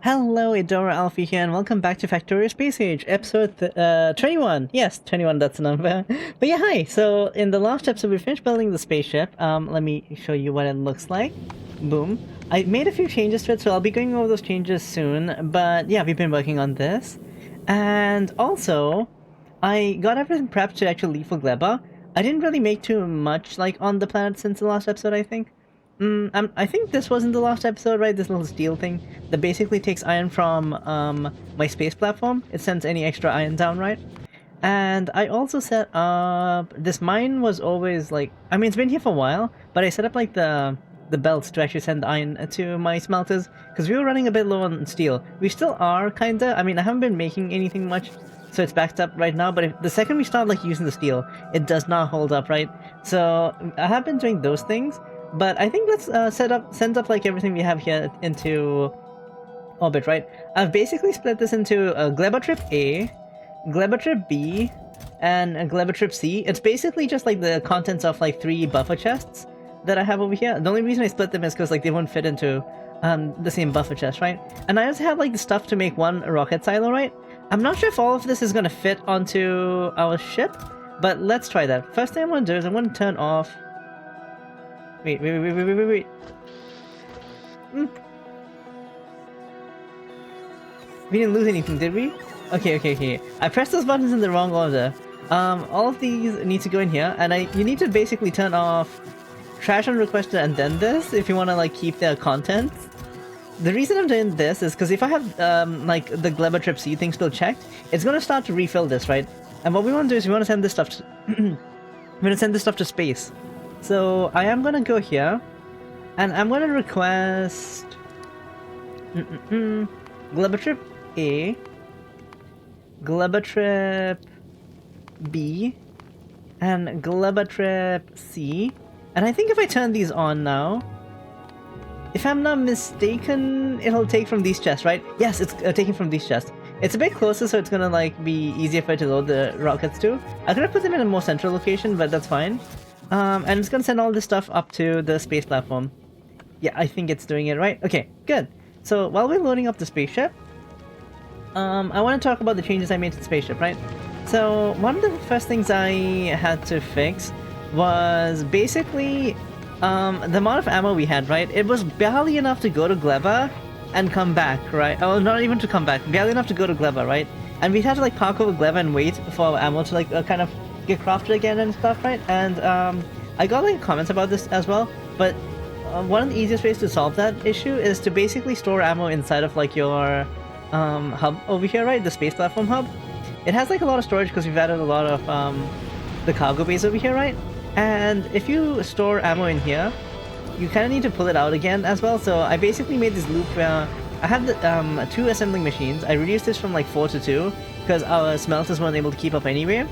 Hello, Adora Alfie here, and welcome back to Factorio Space Age, episode 21. Yes, 21, that's the number. But yeah, hi! So, in the last episode, we finished building the spaceship. Let me show you what it looks like. Boom. I made a few changes to it, so I'll be going over those changes soon. But yeah, we've been working on this. And also, I got everything prepped to actually leave for Gleba. I didn't really make too much, like, on the planet since the last episode, I think. I think this wasn't the last episode, right? This little steel thing that basically takes iron from my space platform. It sends any extra iron down, right? And I also set up... This mine was always like... I mean, it's been here for a while, but I set up like the belts to actually send iron to my smelters because we were running a bit low on steel. We still are, kinda. I mean, I haven't been making anything much, so it's backed up right now, but the second we start like using the steel, it does not hold up, right? So I have been doing those things. But I think let's send up like everything we have here into orbit, right? I've basically split this into a Gleba Trip A, Gleba Trip B, and a Gleba Trip C. It's basically just like the contents of like 3 buffer chests that I have over here. The only reason I split them is because like they won't fit into the same buffer chest, right? And I also have like the stuff to make 1 rocket silo, right? I'm not sure if all of this is gonna fit onto our ship, but let's try that. First thing I'm gonna do is I'm gonna turn off... Wait. We didn't lose anything, did we? Okay. I pressed those buttons in the wrong order. All of these need to go in here, and you need to basically turn off trash on request and then this if you want to like keep their contents. The reason I'm doing this is because if I have like the Gleba Trip C thing still checked, it's gonna start to refill this, right? And what we want to do is we want to send this stuff to we're gonna send this stuff to space. So I am gonna go here, and I'm gonna request Gleba Trip A, Gleba Trip B, and Gleba Trip C. And I think if I turn these on now, if I'm not mistaken, it'll take from these chests, right? Yes, it's taking from these chests. It's a bit closer, so it's gonna like be easier for it to load the rockets too. I could have put them in a more central location, but that's fine. And it's gonna send all this stuff up to the space platform. Yeah, I think it's doing it right. Okay, good. So while we're loading up the spaceship, I want to talk about the changes I made to the spaceship, right? So one of the first things I had to fix was basically the amount of ammo we had, right? It was barely enough to go to Gleba and come back, right? Oh, not even to come back, barely enough to go to Gleba, right? And we had to like park over Gleba and wait for our ammo to like kind of get crafted again and stuff, right? And I got like comments about this as well, but one of the easiest ways to solve that issue is to basically store ammo inside of like your hub over here, right? The space platform hub. It has like a lot of storage because we've added a lot of the cargo bays over here, right? And if you store ammo in here, you kind of need to pull it out again as well. So I basically made this loop where I had the 2 assembling machines. I reduced this from like 4 to 2 because our smelters weren't able to keep up anyway.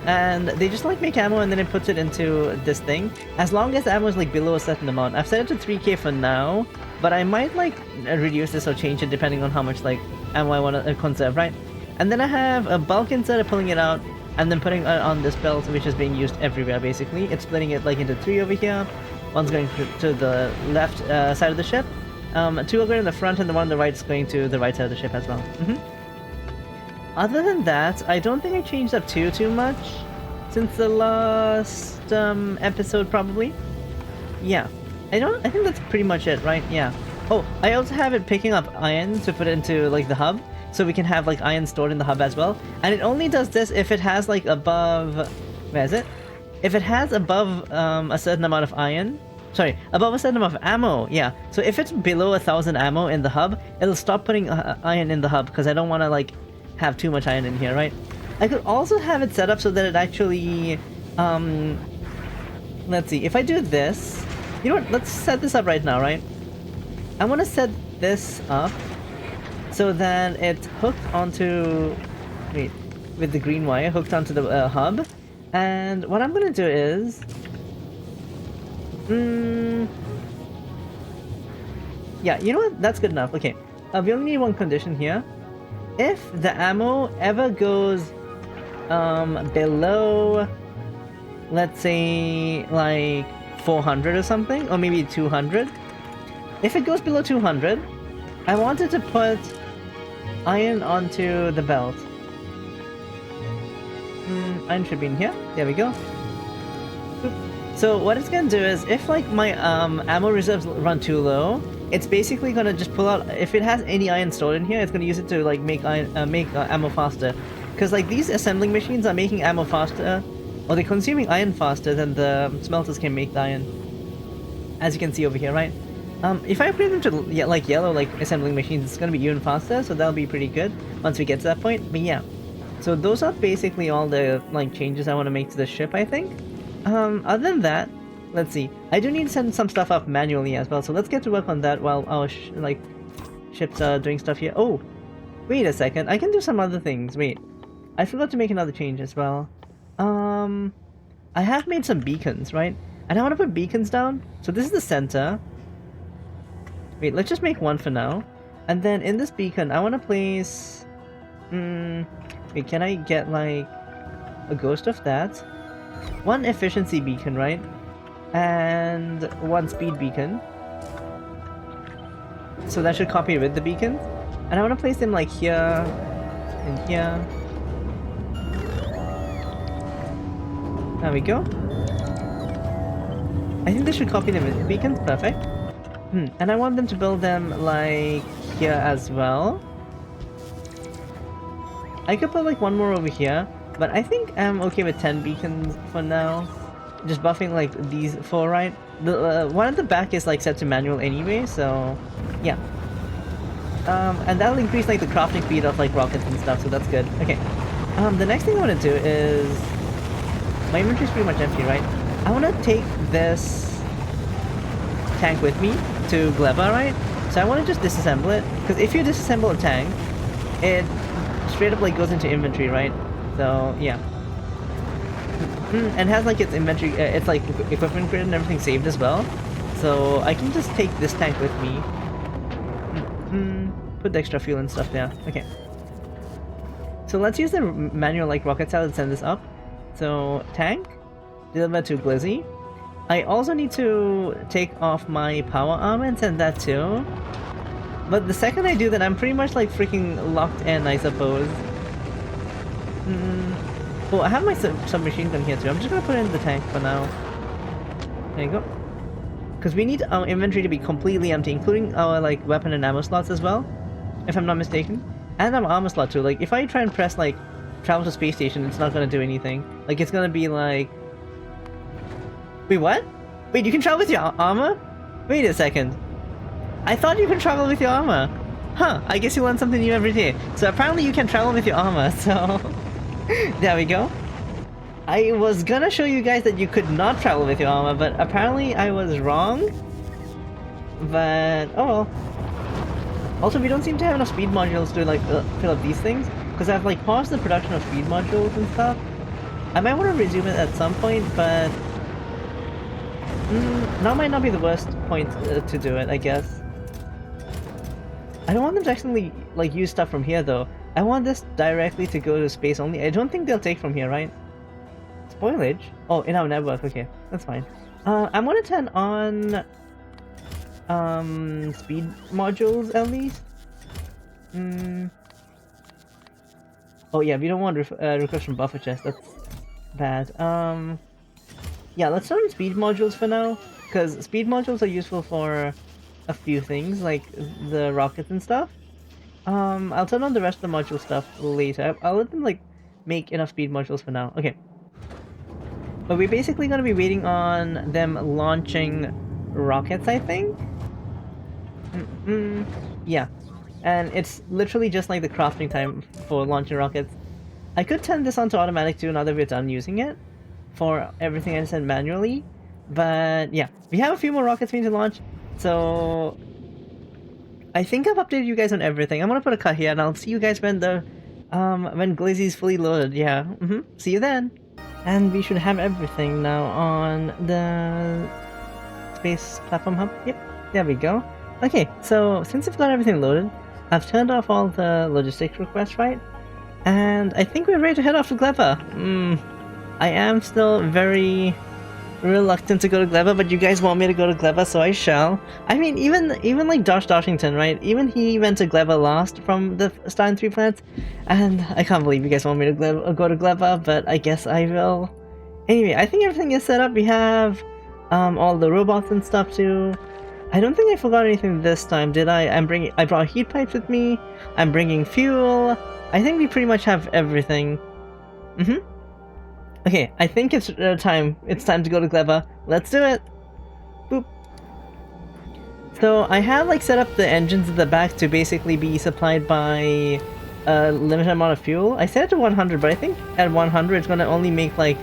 And they just like make ammo and then it puts it into this thing. As long as the ammo is like below a certain amount. I've set it to 3k for now, but I might like reduce this or change it depending on how much like ammo I want to conserve, right? And then I have a bulk insert of pulling it out and then putting it on this belt, which is being used everywhere basically. It's splitting it like into 3 over here. One's going to the left side of the ship. 2 are going in the front and the one on the right is going to the right side of the ship as well. Other than that, I don't think I changed up too much since the last episode, probably. Yeah, I think that's pretty much it, right? Yeah. Oh, I also have it picking up iron to put it into like the hub, so we can have like iron stored in the hub as well. And it only does this if it has like above, where is it? If it has above a certain amount of iron. Sorry, above a certain amount of ammo, yeah. So if it's below 1,000 ammo in the hub, it'll stop putting iron in the hub because I don't want to like have too much iron in here, right? I could also have it set up so that it actually, let's see, if I do this, you know what, let's set this up right now, right? I want to set this up so that it's hooked onto, wait, with the green wire, hooked onto the hub. And what I'm gonna do is, yeah, you know what, that's good enough. Okay, we only need one condition here. If the ammo ever goes below, let's say like 400 or something, or maybe 200, if it goes below 200, I wanted to put iron onto the belt. Iron should be in here. There we go. Boop. So what it's gonna do is, if like my ammo reserves run too low, it's basically gonna just pull out. If it has any iron stored in here, it's gonna use it to like make ammo faster. Because like these assembling machines are making ammo faster, or they're consuming iron faster than the smelters can make the iron. As you can see over here, right? If I upgrade them to like yellow like assembling machines, it's gonna be even faster, so that'll be pretty good once we get to that point. But yeah, so those are basically all the like changes I want to make to the ship, I think. Other than that, let's see. I do need to send some stuff up manually as well, so let's get to work on that while our ships are doing stuff here. Oh, wait a second. I can do some other things. Wait, I forgot to make another change as well. I have made some beacons, right? And I want to put beacons down. So this is the center. Wait, let's just make one for now. And then in this beacon, I want to place... wait, can I get like a ghost of that? One efficiency beacon, right? And one speed beacon. So that should copy with the beacons. And I want to place them like here and here. There we go. I think they should copy them with the beacons. Perfect. And I want them to build them like here as well. I could put like one more over here, but I think I'm okay with 10 beacons for now. Just buffing like these 4, right? The one at the back is like set to manual anyway, so yeah. And that'll increase like the crafting speed of like rockets and stuff, so that's good. Okay. The next thing I want to do is, my inventory's pretty much empty, right? I want to take this tank with me to Gleba, right? So I want to just disassemble it, because if you disassemble a tank, it straight up like goes into inventory, right? So yeah. And has like its inventory, it's like equipment grid and everything saved as well. So I can just take this tank with me. Put the extra fuel and stuff there. Okay. So let's use the manual like rocket cell and send this up. So tank, deliver to Glizzy. I also need to take off my power armor and send that too. But the second I do that, I'm pretty much like freaking locked in, I suppose. Oh, I have my submachine gun here too. I'm just gonna put it in the tank for now. There you go. Because we need our inventory to be completely empty, including our like weapon and ammo slots as well, if I'm not mistaken. And our armor slot too. Like if I try and press like travel to space station, it's not gonna do anything. Like it's gonna be like... Wait, what? Wait, you can travel with your armor? Wait a second. I thought you could travel with your armor. Huh, I guess you learn something new every day. So apparently you can travel with your armor, so... There we go. I was gonna show you guys that you could not travel with your armor, but apparently I was wrong. But, oh well. Also, we don't seem to have enough speed modules to like fill up these things, because I've like paused the production of speed modules and stuff. I might want to resume it at some point, but... now might not be the worst point to do it, I guess. I don't want them to actually like use stuff from here though. I want this directly to go to space only. I don't think they'll take from here, right? Spoilage? Oh, in our network. Okay, that's fine. I'm gonna turn on speed modules at least. Oh yeah, we don't want requests from buffer chest. That's bad. Yeah, let's turn on speed modules for now, because speed modules are useful for a few things, like the rockets and stuff. I'll turn on the rest of the module stuff later. I'll let them like make enough speed modules for now. Okay. But we're basically gonna be waiting on them launching rockets, I think? Yeah. And it's literally just like the crafting time for launching rockets. I could turn this on to automatic too now that we're done using it for everything I sent manually. But yeah, we have a few more rockets we need to launch. So I think I've updated you guys on everything. I'm gonna put a cut here and I'll see you guys when the when Glizzy's fully loaded. Yeah. See you then. And we should have everything now on the space platform hub. Yep, there we go. Okay, so since I've got everything loaded, I've turned off all the logistics requests, right? And I think we're ready to head off to Gleba. I am still very reluctant to go to Gleba, but you guys want me to go to Gleba, so I shall. I mean, even like Josh Doshington, right? Even he went to Gleba last from the Star and 3 planets, and I can't believe you guys want me to go to Gleba, but I guess I will. Anyway, I think everything is set up. We have all the robots and stuff too. I don't think I forgot anything this time, did I? I brought heat pipes with me. I'm bringing fuel. I think we pretty much have everything. Okay, I think it's time. It's time to go to Gleba. Let's do it! Boop. So I have like set up the engines at the back to basically be supplied by a limited amount of fuel. I set it to 100, but I think at 100 it's gonna only make like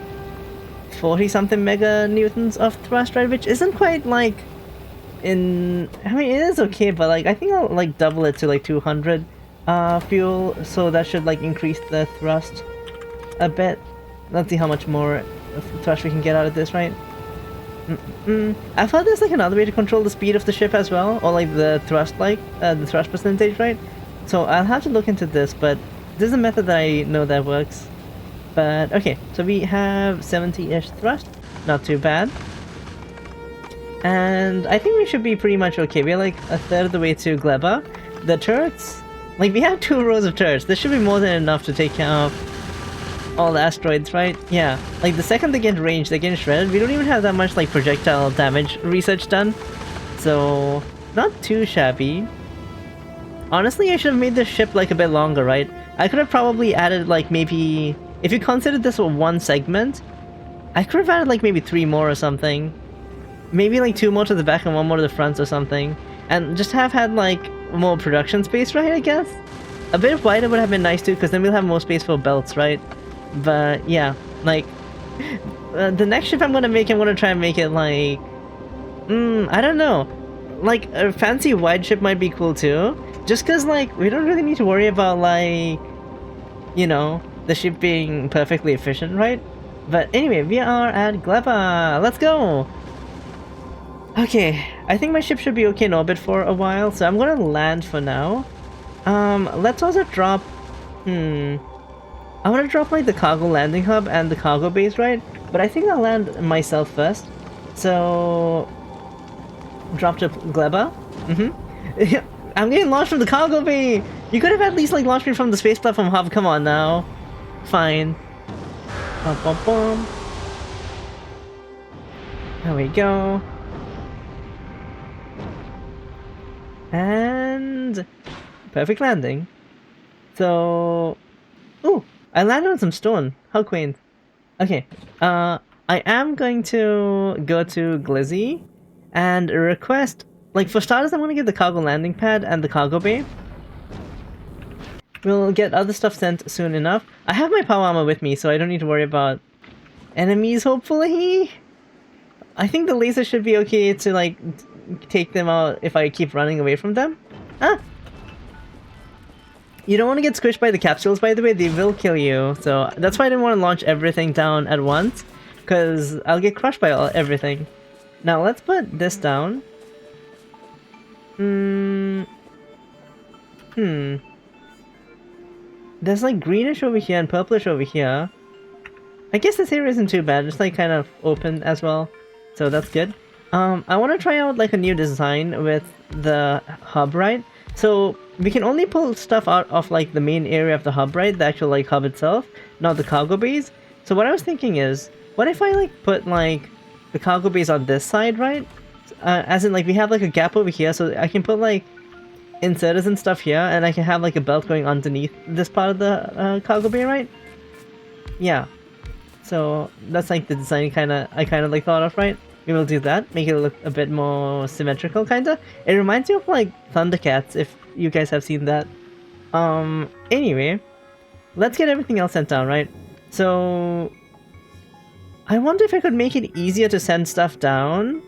40 something mega newtons of thrust, right? Which isn't quite like I mean, it is okay, but like I think I'll like double it to like 200 fuel, so that should like increase the thrust a bit. Let's see how much more thrust we can get out of this, right? I've heard there's like another way to control the speed of the ship as well, or like the thrust percentage, right? So I'll have to look into this, but this is a method that I know that works. But okay, so we have 70-ish thrust, not too bad. And I think we should be pretty much okay. We're like a third of the way to Gleba. The turrets, like we have 2 rows of turrets. This should be more than enough to take care of all the asteroids, right? Yeah, like the second they get range, they get shredded. We don't even have that much like projectile damage research done. So, not too shabby. Honestly, I should have made this ship like a bit longer, right? I could have probably added like maybe, if you considered this one segment, I could have added like maybe 3 more or something. Maybe like 2 more to the back and 1 more to the front or something. And just have had like more production space, right, I guess? A bit wider would have been nice too, because then we'll have more space for belts, right? But yeah, like, the next ship I'm gonna try and make it like, I don't know. Like, a fancy wide ship might be cool too. Just cause like, we don't really need to worry about like, you know, the ship being perfectly efficient, right? But anyway, we are at Gleba! Let's go! Okay, I think my ship should be okay in orbit for a while, so I'm gonna land for now. Let's also drop... I want to drop like the cargo landing hub and the cargo base, right? But I think I'll land myself first. So... Drop to Gleba. I'm getting launched from the cargo bay! You could have at least like launched me from the space platform hub, come on now. Fine. Bum, bum, bum. There we go. And... perfect landing. So... ooh! I landed on some stone. How quaint. Okay. I am going to go to Glizzy and request... like, for starters, I'm going to get the cargo landing pad and the cargo bay. We'll get other stuff sent soon enough. I have my power armor with me, so I don't need to worry about enemies, hopefully. I think the laser should be okay to, like, take them out if I keep running away from them. Ah! You don't want to get squished by the capsules, by the way. They will kill you. So that's why I didn't want to launch everything down at once, because I'll get crushed by everything. Now let's put this down. There's like greenish over here and purplish over here. I guess this area isn't too bad. It's like kind of open as well. So that's good. I want to try out like a new design with the hub, right? So we can only pull stuff out of like the main area of the hub, right? The actual like hub itself, not the cargo bays. So what I was thinking is, what if I like put like the cargo bays on this side, right? As in like we have like a gap over here, so I can put like inserters and stuff here, and I can have like a belt going underneath this part of the cargo bay, right? Yeah. So that's like the design I kind of like thought of, right? We will do that, make it look a bit more symmetrical, kinda. It reminds you of like Thundercats, if you guys have seen that. Anyway, let's get everything else sent down, right? So, I wonder if I could make it easier to send stuff down.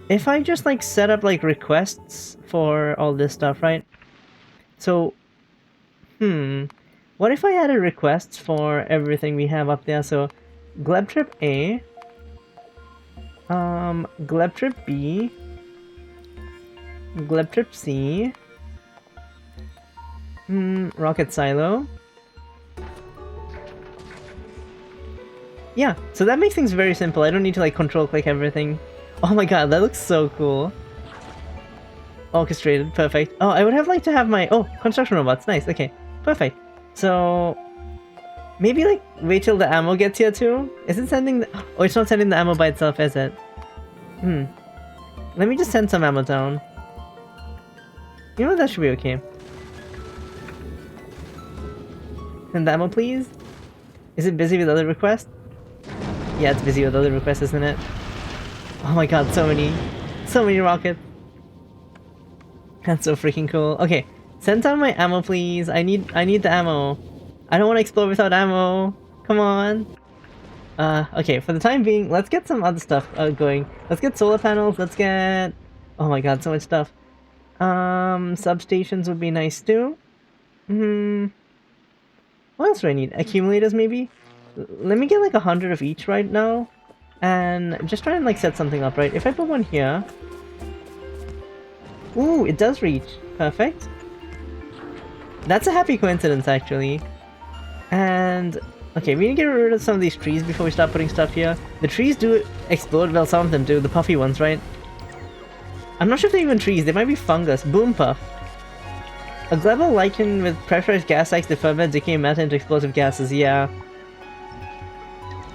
If I just like set up like requests for all this stuff, right? So, what if I added requests for everything we have up there? So, Gleb Trip A, Gleb Trip B, Gleb Trip C, Rocket Silo. Yeah, so that makes things very simple. I don't need to like control click everything. Oh my god, that looks so cool. Orchestrated, perfect. Oh, I would have liked to have my... Oh, construction robots, nice, okay. Perfect. So... Maybe like wait till the ammo gets here too? Is it sending the... Oh, it's not sending the ammo by itself, is it? Let me just send some ammo down. You know what, that should be okay. Send the ammo, please? Is it busy with other requests? Yeah, it's busy with other requests, isn't it? Oh my god, so many rockets. That's so freaking cool. Okay, send down my ammo, please. I need the ammo. I don't want to explore without ammo. Come on. Okay, for the time being, let's get some other stuff going. Let's get solar panels, let's get... Oh my god, so much stuff. Substations would be nice too. What else do I need? Accumulators, maybe? Let me get like 100 of each right now. And just try and like set something up, right? If I put one here... Ooh, it does reach. Perfect. That's a happy coincidence, actually. And... Okay, we need to get rid of some of these trees before we start putting stuff here. The trees do explode, well, some of them do. The puffy ones, right? I'm not sure if they're even trees. They might be fungus. Boom puff. A Gleba lichen with pressurized gas sacs to ferment decay matter into explosive gases. Yeah.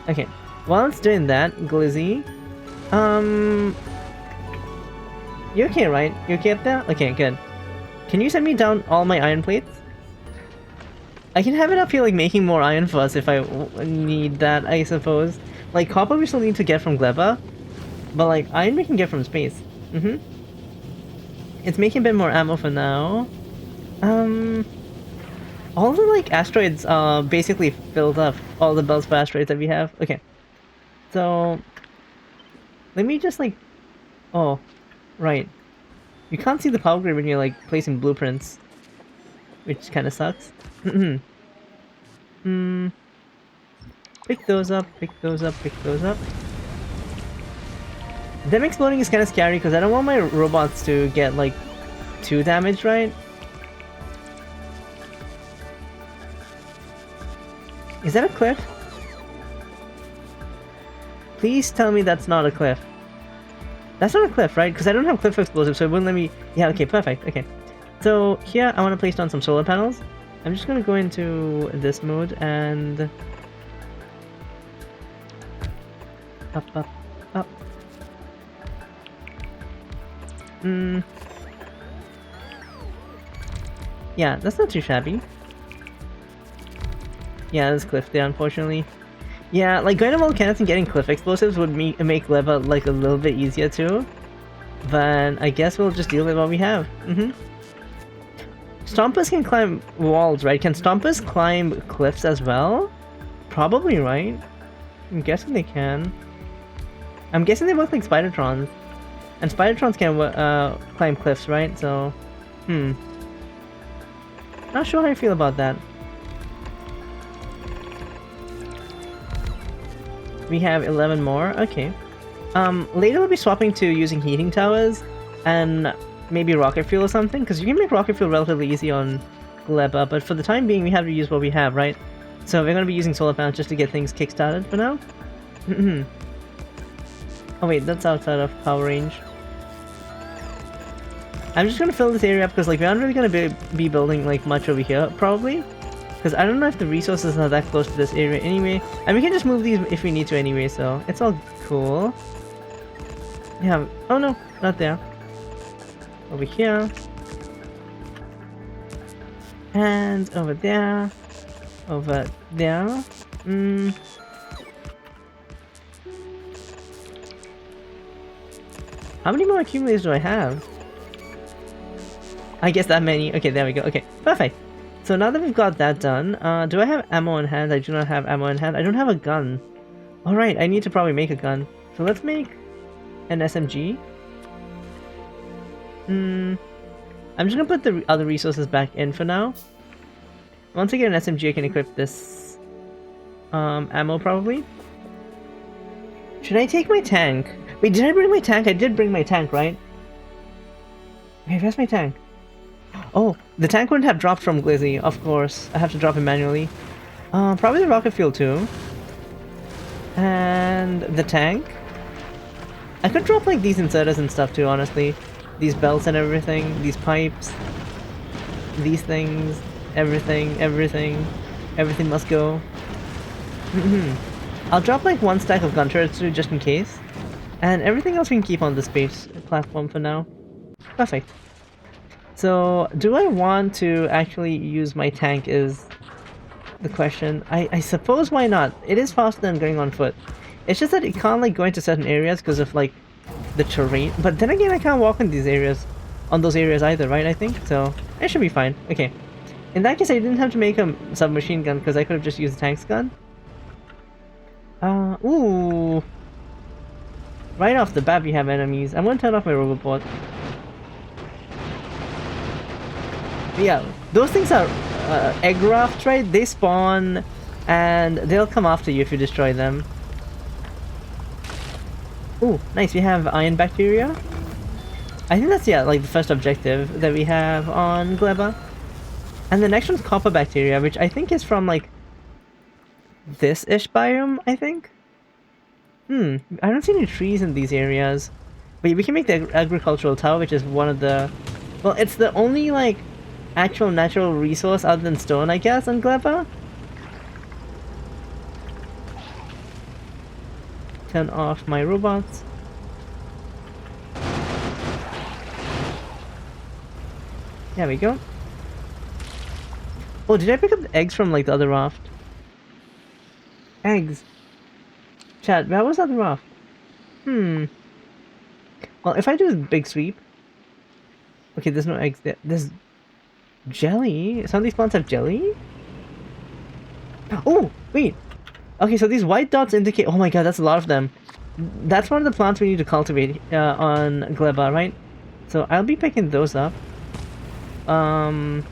Okay. While it's doing that, Glizzy... You okay, right? You okay up there? Okay, good. Can you send me down all my iron plates? I can have it up here like making more iron for us if I need that, I suppose. Like copper we still need to get from Gleba, but like iron we can get from space. It's making a bit more ammo for now. All the like asteroids are basically filled up. All the bells for asteroids that we have. Okay. So let me just like... Oh, right. You can't see the power grid when you're like placing blueprints, which kind of sucks. Pick those up, pick those up, pick those up. Them exploding is kind of scary because I don't want my robots to get like too damaged, right? Is that a cliff? Please tell me that's not a cliff. That's not a cliff, right? Because I don't have cliff explosives, so it wouldn't let me... Yeah, okay, perfect, okay. So here I want to place down some solar panels. I'm just going to go into this mode and... Up, up, up. Yeah, that's not too shabby. Yeah, there's cliff there, unfortunately. Yeah, like going to volcanoes and getting cliff explosives would make Gleba like a little bit easier too. But I guess we'll just deal with what we have. Stompers can climb walls, right? Can Stompers climb cliffs as well? Probably, right? I'm guessing they can. I'm guessing they work like Spidertrons. And Spidertrons can climb cliffs, right? So, not sure how I feel about that. We have 11 more, okay. Later we'll be swapping to using heating towers and maybe rocket fuel or something, because you can make rocket fuel relatively easy on Gleba, but for the time being we have to use what we have, right? So we're going to be using solar panels just to get things kick-started for now. Oh wait, that's outside of power range. I'm just going to fill this area up because like we aren't really going to be building like much over here, probably. Because I don't know if the resources are that close to this area anyway. And we can just move these if we need to anyway, so it's all cool. Yeah, oh no, not there. Over here. And over there. Over there. How many more accumulators do I have? I guess that many. Okay, there we go. Okay, perfect. So now that we've got that done, do I have ammo in hand? I do not have ammo in hand. I don't have a gun. Alright, I need to probably make a gun. So let's make an SMG. I'm just gonna put the other resources back in for now. Once I get an SMG, I can equip this ammo probably. Should I take my tank? Wait, did I bring my tank? I did bring my tank, right? Okay, where's my tank? Oh, the tank wouldn't have dropped from Glizzy, of course. I have to drop it manually. Probably the rocket fuel too. And the tank. I could drop like these inserters and stuff too, honestly. These belts and everything, these pipes, these things, everything, everything. Everything must go. I'll drop like one stack of gun turrets too, just in case. And everything else we can keep on the space platform for now. Perfect. So, do I want to actually use my tank is the question. I suppose why not? It is faster than going on foot. It's just that it can't like go into certain areas because of like the terrain. But then again, I can't walk in these areas, on those areas either, right? I think so. It should be fine. Okay. In that case, I didn't have to make a submachine gun because I could have just used a tank's gun. Ooh. Right off the bat, we have enemies. I'm gonna turn off my robot. Yeah, those things are egg rafts, right? They spawn and they'll come after you if you destroy them. Ooh, nice. We have iron bacteria. I think that's, yeah, like the first objective that we have on Gleba. And the next one's copper bacteria, which I think is from like this-ish biome, I think. I don't see any trees in these areas. But we can make the agricultural tower, which is one of the... Well, it's the only like actual natural resource other than stone, I guess, on Gleba. Turn off my robots. There we go. Oh, did I pick up the eggs from like the other raft? Eggs. Chat, where was the other raft? Well, if I do a big sweep... Okay, there's no eggs there. There's jelly? Some of these plants have jelly? Oh, wait. Okay, so these white dots indicate... Oh my god, that's a lot of them. That's one of the plants we need to cultivate on Gleba, right? So I'll be picking those up. Can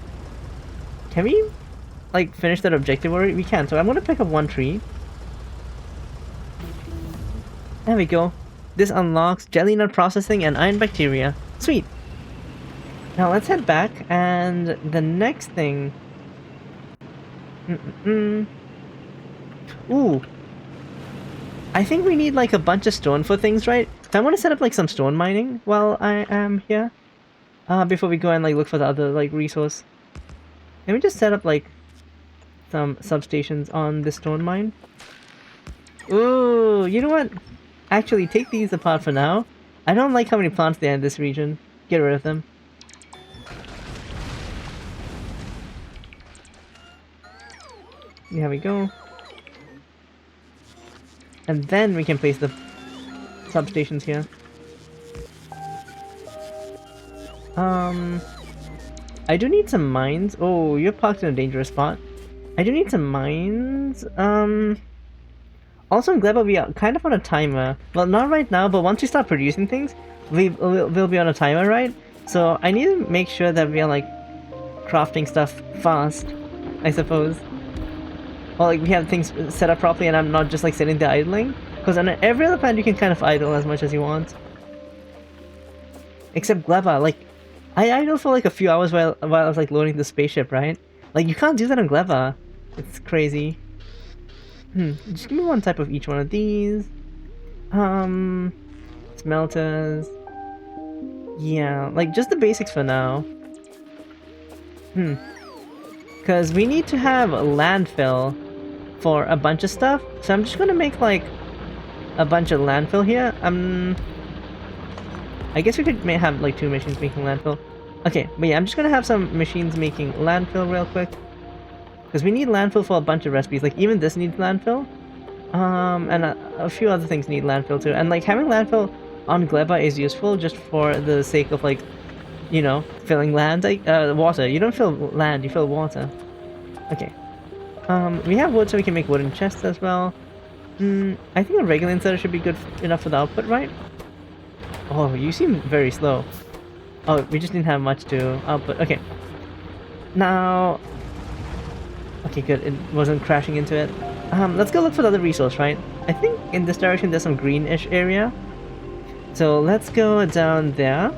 we, like, finish that objective already? We can, so I'm gonna pick up one tree. There we go. This unlocks jelly nut processing and iron bacteria. Sweet! Now let's head back, and the next thing... Ooh! I think we need, like, a bunch of stone for things, right? So I want to set up, like, some stone mining while I am here. Before we go and, like, look for the other, like, resource. Let me just set up, like, some substations on this stone mine. Ooh, you know what? Actually, take these apart for now. I don't like how many plants there are in this region. Get rid of them. There we go. And then we can place the substations here. I do need some mines. Oh, you're parked in a dangerous spot. I do need some mines. Also in Gleba, we are kind of on a timer. Well, not right now, but once we start producing things, we'll be on a timer, right? So I need to make sure that we are, like, crafting stuff fast, I suppose. Or, like, we have things set up properly and I'm not just, like, sitting there idling. Because on every other planet you can kind of idle as much as you want. Except Gleba, like, I idle for, like, a few hours while I was, like, loading the spaceship, right? Like, you can't do that on Gleba. It's crazy. Just give me one type of each one of these. Smelters. Yeah, like, just the basics for now. Because we need to have a landfill for a bunch of stuff. So I'm just gonna make, like, a bunch of landfill here. I guess we could have, like, 2 machines making landfill. Okay, but yeah, I'm just gonna have some machines making landfill real quick. Because we need landfill for a bunch of recipes. Like, even this needs landfill. And a few other things need landfill too. And, like, having landfill on Gleba is useful just for the sake of, like, you know, filling land. Like, water. You don't fill land, you fill water. Okay. We have wood, so we can make wooden chests as well. I think a regular inserter should be good enough for the output, right? Oh, you seem very slow. Oh, we just didn't have much to output. Okay. Now... Okay, good. It wasn't crashing into it. Let's go look for the other resource, right? I think in this direction there's some greenish area. So let's go down there.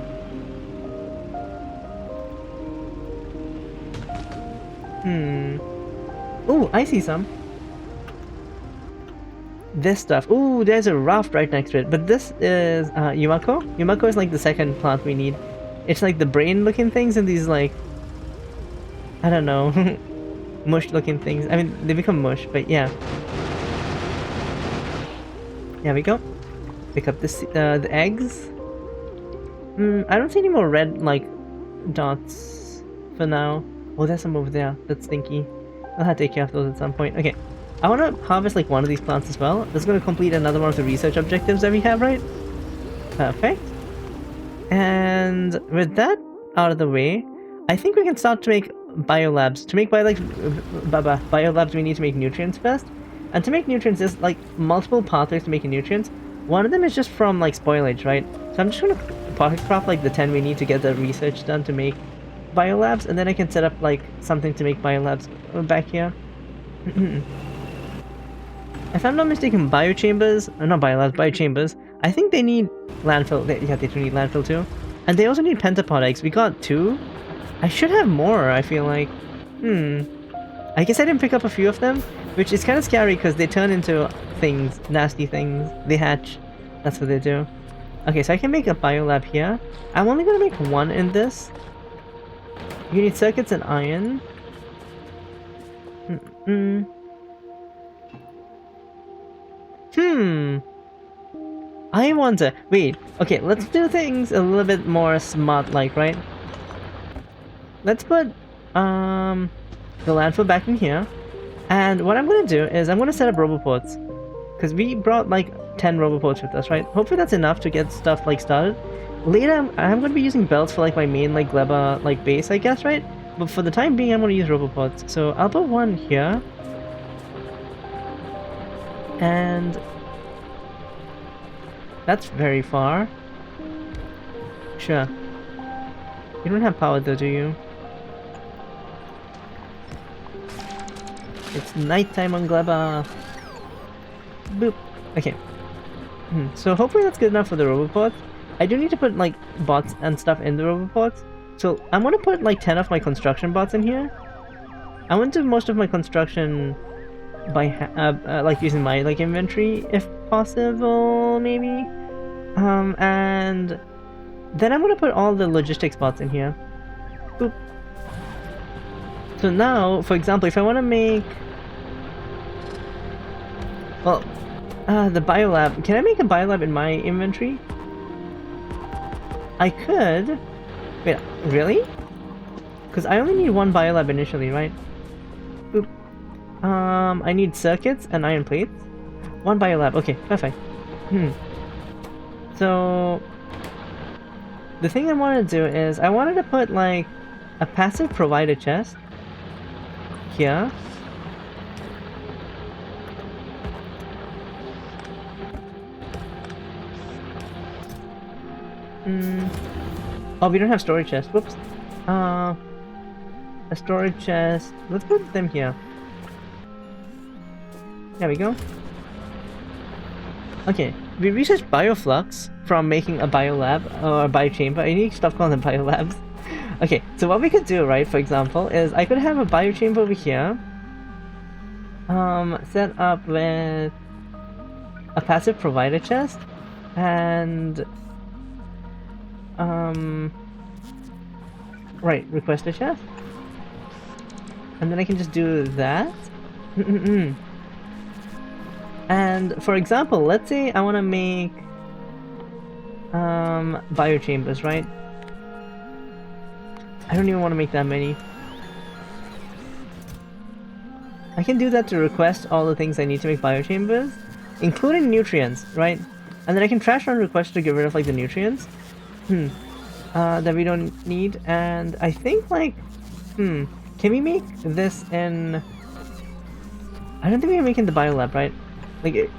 Oh, I see some. this stuff. Ooh, there's a raft right next to it. But this is Yumako. Yumako is like the second plant we need. It's like the brain-looking things and these like, I don't know, mush-looking things. I mean, they become mush, but yeah. There we go. Pick up the eggs. I don't see any more red like dots for now. Oh, there's some over there. That's stinky. I'll have to take care of those at some point. Okay. I want to harvest like one of these plants as well. That's going to complete another one of the research objectives that we have, right? Perfect. And with that out of the way, I think we can start to make biolabs. To make biolabs, we need to make nutrients first. And to make nutrients, there's like multiple pathways to making nutrients. One of them is just from like spoilage, right? So I'm just going to pocket craft like the 10 we need to get the research done to make biolabs, and then I can set up like something to make biolabs back here. If I'm not mistaken, biochambers, not biolabs, biochambers, I think they need landfill. Yeah, they do need landfill too. And they also need pentapod eggs. We got 2. I should have more, I feel like. I guess I didn't pick up a few of them, which is kind of scary because they turn into things, nasty things. They hatch. That's what they do. Okay, so I can make a biolab here. I'm only going to make 1 in this. You need circuits and iron. I wonder. Wait. Okay, let's do things a little bit more smart-like, right? Let's put the landfill back in here. And what I'm gonna do is I'm gonna set up roboports. Because we brought like 10 roboports with us, right? Hopefully that's enough to get stuff like started. Later I'm gonna be using belts for like my main like Gleba like base, I guess, right? But for the time being I'm gonna use roboports. So I'll put 1 here. And that's very far. Sure. You don't have power though, do you? It's nighttime on Gleba. Boop. Okay. So hopefully that's good enough for the roboports. I do need to put like bots and stuff in the roboports. So I'm gonna put like 10 of my construction bots in here. I want to do most of my construction by like using my like inventory if possible, maybe. And then I'm gonna put all the logistics bots in here. Boop. So now, for example, if I want to make, well, the biolab. Can I make a biolab in my inventory? I could. Wait, really? Because I only need 1 biolab initially, right? Boop. I need circuits and iron plates. 1 biolab. Okay, perfect. So the thing I want to do is I wanted to put like a passive provider chest here. Oh, we don't have storage chest. Whoops. A storage chest. Let's put them here. There we go. Okay, we researched bioflux from making a biolab or a biochamber. I need to stop calling them biolabs. Okay, so what we could do, right, for example, is I could have a biochamber over here. Set up with a passive provider chest and right, request a chest. And then I can just do that. And for example, let's say I want to make biochambers, right? I don't even want to make that many. I can do that to request all the things I need to make biochambers, including nutrients, right? And then I can trash run requests to get rid of like the nutrients that we don't need. And I think like can we make this in, I don't think we can make it in the biolab, right? Like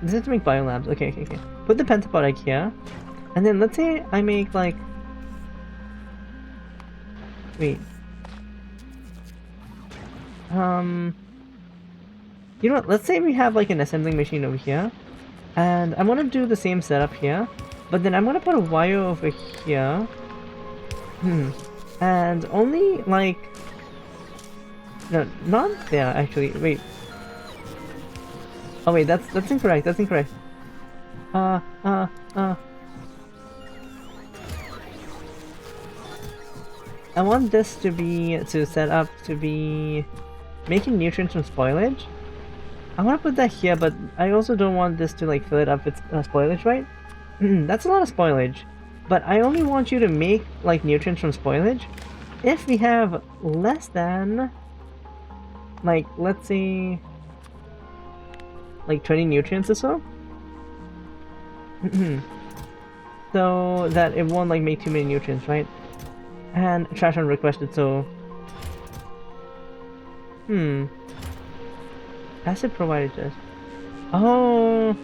this is to make biolabs. Okay. Put the pentapod egg here. And then let's say I make like, wait. You know what, let's say we have like an assembling machine over here. And I'm gonna do the same setup here. But then I'm gonna put a wire over here. And only like, no, not there actually, wait. Oh wait, that's incorrect. That's incorrect. Uh, uh, uh. I want this to set up to be making nutrients from spoilage. I want to put that here, but I also don't want this to like fill it up with spoilage, right? That's a lot of spoilage. But I only want you to make like nutrients from spoilage if we have less than, like, let's say, like 20 nutrients or so. So that it won't like make too many nutrients, right? And trash unrequested, so... Acid provided just... Oh...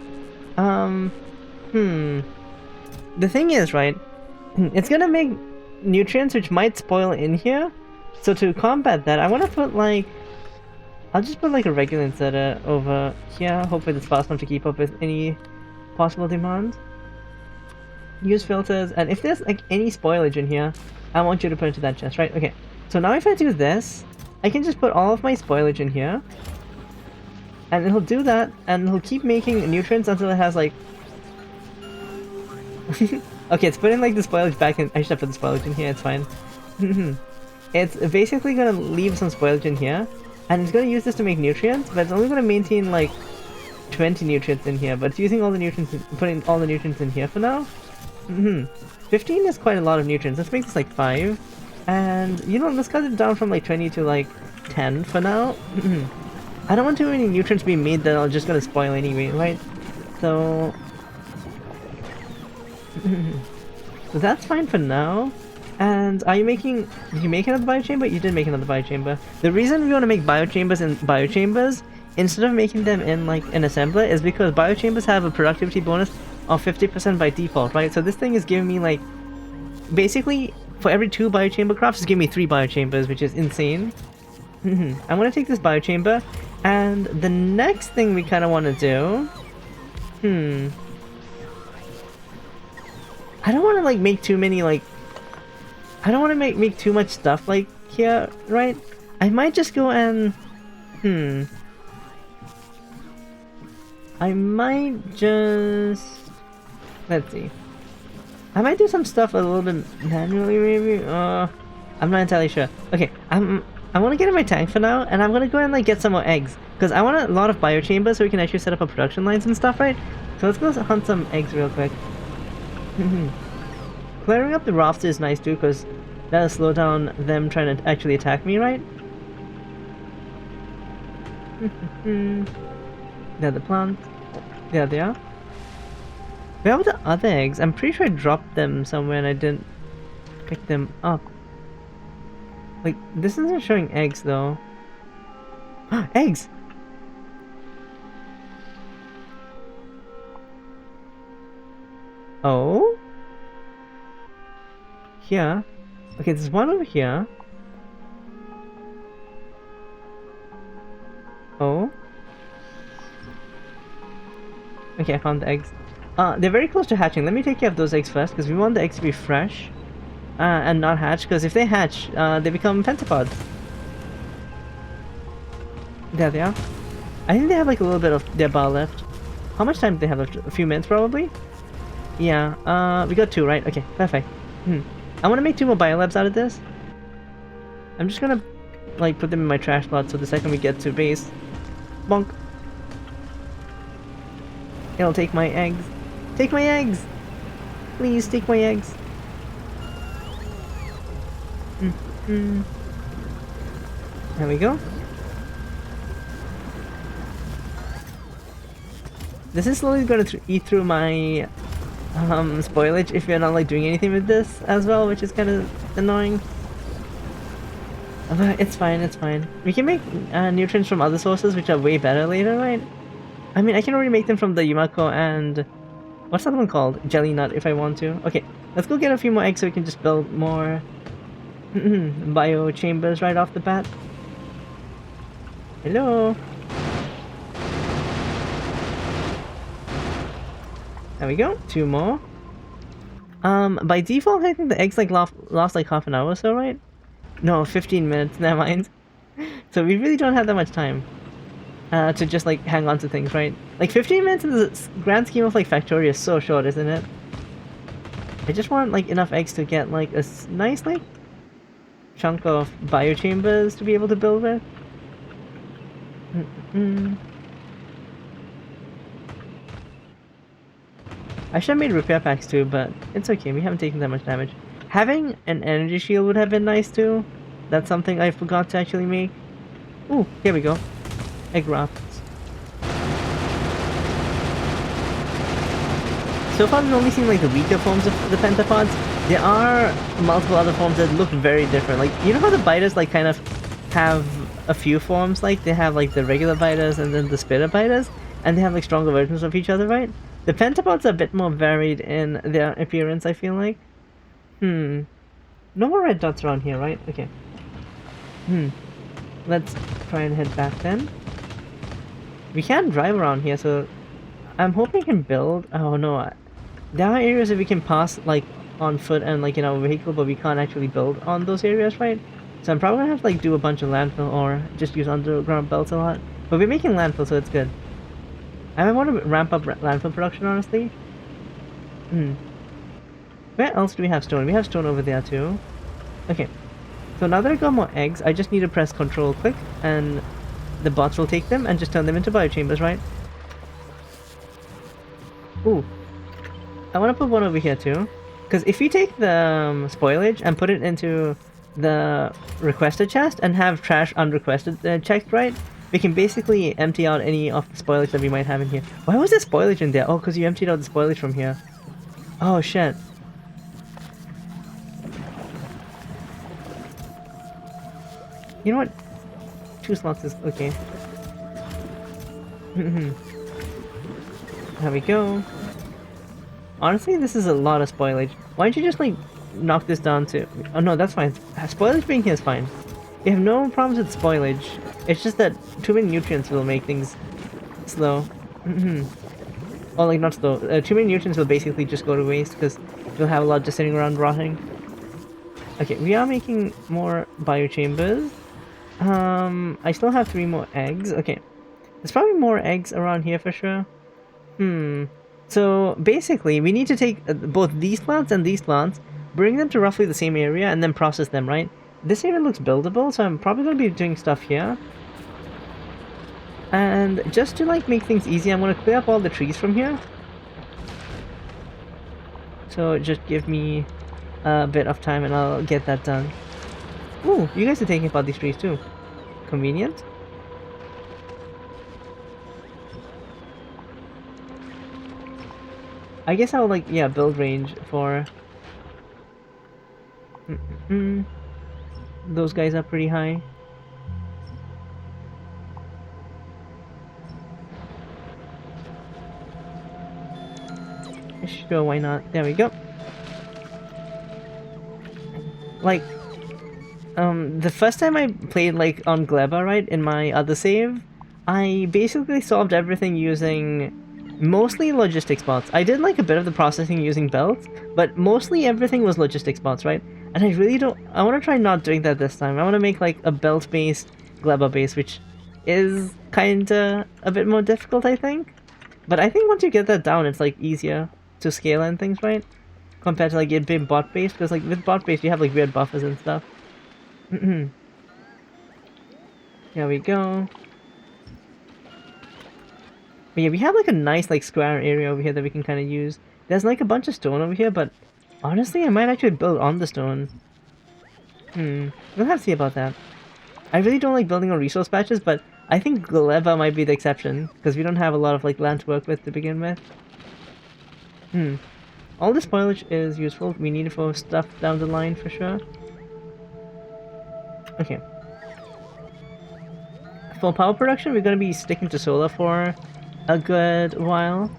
The thing is, right? It's gonna make nutrients which might spoil in here. So to combat that, I want to put like... I'll just put like a regular inserter over here. Hopefully it's fast enough to keep up with any possible demand. Use filters, and if there's like any spoilage in here, I want you to put it into that chest, right? Okay. So now if I do this, I can just put all of my spoilage in here. And it'll do that, and it'll keep making nutrients until it has like... Okay, it's putting like the spoilage back in. I should have put the spoilage in here, it's fine. It's basically gonna leave some spoilage in here, and it's gonna use this to make nutrients, but it's only gonna maintain like 20 nutrients in here, but it's using all the nutrients, putting all the nutrients in here for now. 15 is quite a lot of nutrients. Let's make this like 5. And, you know, let's cut it down from like 20 to like 10 for now. I don't want too many nutrients being made that are just gonna spoil anyway, right? So... so that's fine for now. And are you making... Did you make another biochamber? You did make another biochamber. The reason we want to make biochambers in biochambers instead of making them in like an assembler is because biochambers have a productivity bonus of 50% by default, right? So this thing is giving me like... Basically, for every 2 biochamber crafts, it's giving me 3 biochambers, which is insane. I'm gonna take this biochamber, and the next thing we kind of want to do... I don't want to like make too many like... I don't want to make too much stuff like here, right? I might just go and... I might just... Let's see. I might do some stuff a little bit manually, maybe? I'm not entirely sure. Okay, I want to get in my tank for now, and I'm going to go and like get some more eggs. Because I want a lot of biochambers so we can actually set up our production lines and stuff, right? So let's go hunt some eggs real quick. Clearing up the rafter is nice too, because that'll slow down them trying to actually attack me, right? There the plants. There they are. Where are the other eggs? I'm pretty sure I dropped them somewhere and I didn't pick them up. Like, this isn't showing eggs though. Eggs! Oh? Here. Okay, there's one over here. Oh. Okay, I found the eggs. They're very close to hatching. Let me take care of those eggs first, because we want the eggs to be fresh. And not hatch, because if they hatch, they become pentapods. There they are. I think they have like a little bit of their bar left. How much time do they have left? A few minutes probably? Yeah, we got 2, right? Okay, perfect. I want to make 2 more biolabs out of this. I'm just gonna like put them in my trash slot so the second we get to base, bonk, it'll take my eggs. Take my eggs! Please take my eggs. There we go. This is slowly going to eat through my spoilage if you're not like doing anything with this as well, which is kind of annoying. But it's fine, it's fine. We can make nutrients from other sources which are way better later, right? I mean, I can already make them from the Yumako and... What's that one called? Jelly nut, if I want to. Okay, let's go get a few more eggs so we can just build more bio chambers right off the bat. Hello? There we go, 2 more. By default, I think the eggs like lost like half an hour or so, right? No, 15 minutes, never mind. So we really don't have that much time. to just like hang on to things, right? Like 15 minutes in the grand scheme of like Factorio is so short, isn't it? I just want like enough eggs to get like a nice like chunk of biochambers to be able to build with. I should have made repair packs too, but it's okay, we haven't taken that much damage. Having an energy shield would have been nice too. That's something I forgot to actually make. Ooh, here we go. Egg rafts. So far we've only seen like the weaker forms of the pentapods. There are multiple other forms that look very different. Like, you know how the biters like kind of have a few forms? Like, they have like the regular biters and then the spirit biters, and they have like stronger versions of each other, right? The pentapods are a bit more varied in their appearance, I feel like. No more red dots around here, right? Okay. Let's try and head back then. We can drive around here, so I'm hoping we can build. Oh no, there are areas that we can pass like on foot and like in our vehicle, but we can't actually build on those areas, right? So I'm probably gonna have to like do a bunch of landfill or just use underground belts a lot. But we're making landfill, so it's good. I might want to ramp up landfill production, honestly. Where else do we have stone? We have stone over there too. Okay. So now that I got more eggs, I just need to press control quick and the bots will take them and just turn them into biochambers, right? Ooh. I want to put one over here too. Because if we take the spoilage and put it into the requested chest and have trash unrequested checked, right? We can basically empty out any of the spoilage that we might have in here. Why was there spoilage in there? Oh, because you emptied out the spoilage from here. Oh, shit. You know what? 2 slots is okay. There we go. Honestly, this is a lot of spoilage. Why don't you just like knock this down to... Oh no, that's fine. Spoilage being here is fine. We have no problems with spoilage. It's just that too many nutrients will make things slow. Or like not slow. Too many nutrients will basically just go to waste because you'll have a lot just sitting around rotting. Okay, we are making more biochambers. I still have 3 more eggs. Okay. There's probably more eggs around here for sure. So basically, we need to take both these plants and these plants, bring them to roughly the same area, and then process them, right? This area looks buildable, so I'm probably going to be doing stuff here. And just to like make things easy, I'm going to clear up all the trees from here. So just give me a bit of time and I'll get that done. Ooh, you guys are taking apart these trees too. Convenient. I guess I'll like, yeah, build range for... Those guys are pretty high. Sure, why not? There we go. Like, the first time I played like on Gleba, right, in my other save, I basically solved everything using mostly logistics bots. I did like a bit of the processing using belts, but mostly everything was logistics bots, right? And I really don't... I want to try not doing that this time. I want to make like a belt-based Gleba base, which is kinda a bit more difficult, I think. But I think once you get that down, it's like easier to scale and things, right? Compared to like it being bot-based, because like with bot-based you have like weird buffers and stuff. Here we go. But yeah, we have like a nice like square area over here that we can kind of use. There's like a bunch of stone over here, but honestly I might actually build on the stone. We'll have to see about that. I really don't like building on resource patches, but I think Gleba might be the exception, because we don't have a lot of like land to work with to begin with. All this spoilage is useful. We need it for stuff down the line for sure. Okay. For power production, we're going to be sticking to solar for a good while.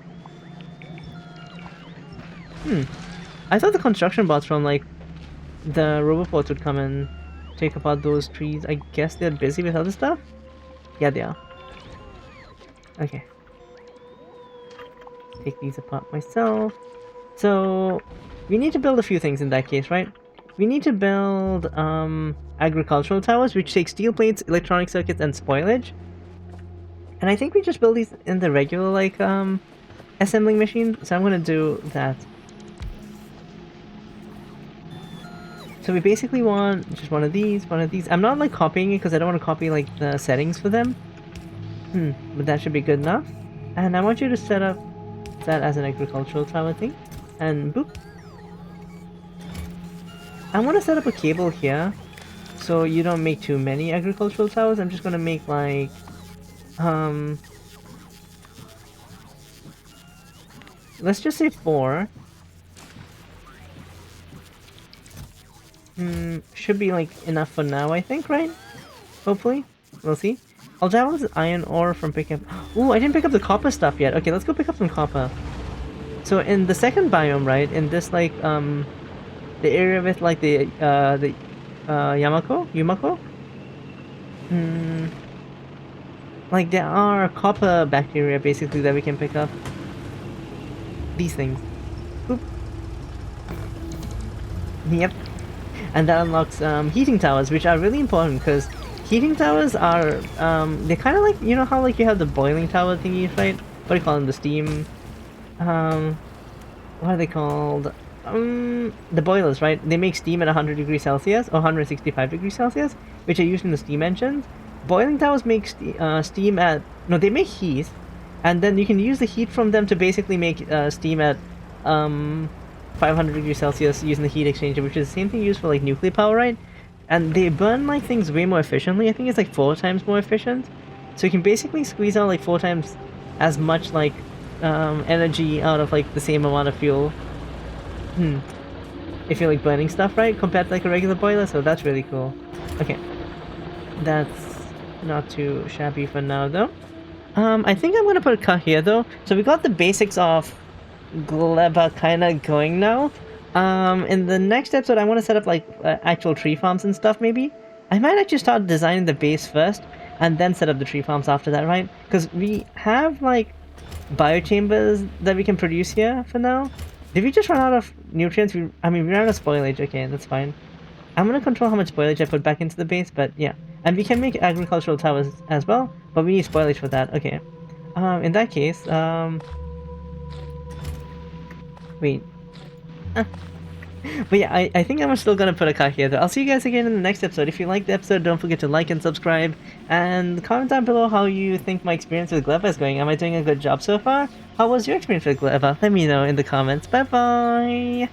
I thought the construction bots from like the roboports would come and take apart those trees. I guess they're busy with other stuff? Yeah, they are. Okay. Take these apart myself. So, we need to build a few things in that case, right? We need to build agricultural towers, which take steel plates, electronic circuits, and spoilage. And I think we just build these in the regular, like, assembling machine. So I'm gonna do that. So we basically want just one of these, one of these. I'm not, like, copying it because I don't want to copy, like, the settings for them. But that should be good enough. And I want you to set up that as an agricultural tower thing. And boop. I want to set up a cable here. So you don't make too many agricultural towers. I'm just gonna make, like, let's just say 4. Should be, like, enough for now, I think, right? Hopefully. We'll see. I'll download this iron ore from picking up... Ooh, I didn't pick up the copper stuff yet. Okay, let's go pick up some copper. So in the second biome, right, in this, like, the area with, like, the Yumako? Like, there are copper bacteria, basically, that we can pick up. These things. Boop. Yep. And that unlocks heating towers, which are really important because heating towers are they're kind of like, you know how, like, you have the boiling tower thingies, right? What do you call them? The steam what are they called? The boilers, right? They make steam at 100 degrees Celsius or 165 degrees Celsius, which are used in the steam engines. Boiling towers make steam at... No, they make heat, and then you can use the heat from them to basically make steam at 500 degrees Celsius using the heat exchanger, which is the same thing used for, like, nuclear power, right? And they burn, like, things way more efficiently. I think it's like 4 times more efficient. So you can basically squeeze out, like, 4 times as much, like, energy out of, like, the same amount of fuel. If you're, like, burning stuff, right? Compared to, like, a regular boiler, so that's really cool. Okay. That's not too shabby for now, though. I think I'm gonna put a cut here, though. So we got the basics of Gleba kind of going now. In the next episode, I want to set up, like, actual tree farms and stuff, maybe. I might actually start designing the base first, and then set up the tree farms after that, right? Because we have, like, biochambers that we can produce here for now. Did we just run out of nutrients? I mean, we ran out of spoilage. Okay, that's fine. I'm gonna control how much spoilage I put back into the base, but yeah. And we can make agricultural towers as well, but we need spoilage for that. Okay. In that case, wait. But yeah, I think I'm still gonna put a cut here, though. I'll see you guys again in the next episode. If you liked the episode, don't forget to like and subscribe, and comment down below how you think my experience with Gleba is going. Am I doing a good job so far? How was your experience with Gleba? Let me know in the comments. Bye bye!